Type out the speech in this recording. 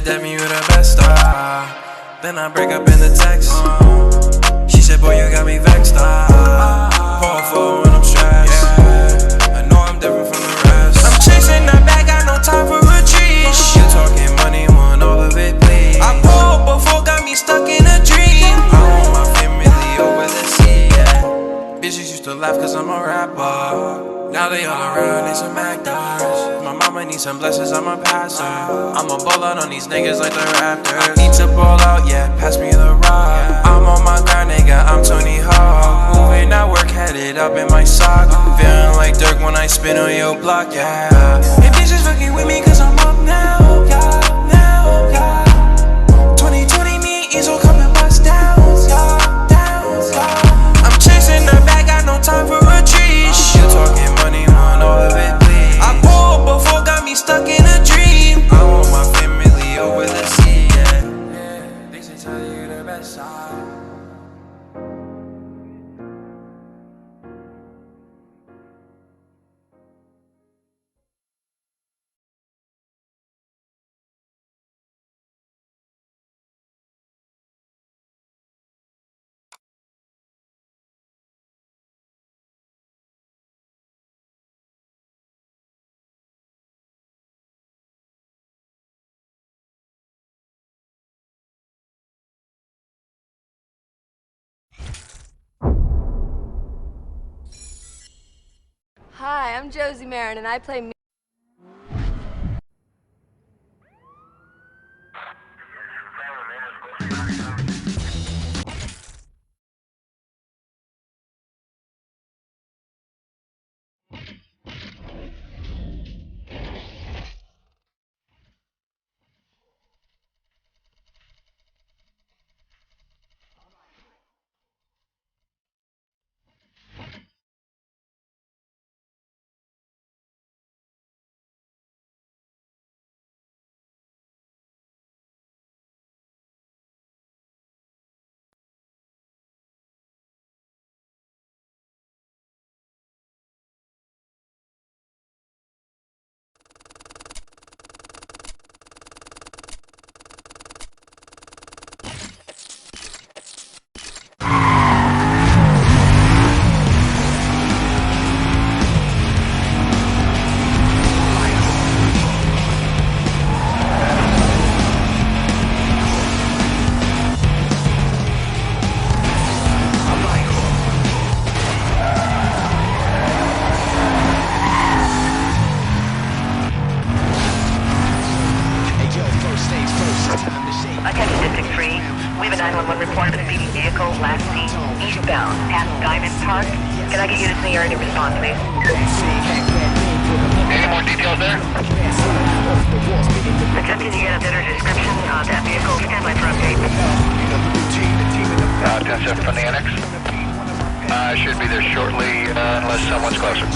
that mean you the best, then I break up in the text. She said, boy, you got me vexed, Pour for when I'm stressed. I know I'm different from the rest. I'm chasing that bag, got no time for retreat. You talking money, want all of it, please. I pulled before, got me stuck in a dream. I want my family over the sea, Bitches used to laugh cause I'm a rapper. Now they all around, they some actors. My mama needs some blessings, I'm a passer. I'ma ball out on these niggas like the Raptors. Need to ball out, yeah, pass me the rock. I'm on my grind, nigga, I'm Tony Hawk. Moving at work, headed up in my sock. Feeling like Dirk when I spin on your block, yeah. And bitches fucking with me cause I'm up now, yeah. 2020, me and Ezo come and bust down, I'm chasing the bag, got no time for retreat. You talking money, want all of it, please. I pulled before, got me stuck in a dream. I want my family over the sea, they should tell you the best side. Hi, I'm Josie Marin, and I play. Attention District 3, we have a 911 report of a speeding vehicle last seen eastbound past Diamond Park. Can I get units in the area to respond, please? Any more details there? Attempting to get a better description of that vehicle. Stand by for update. 10-7 from the annex. Should be there shortly, unless someone's closer.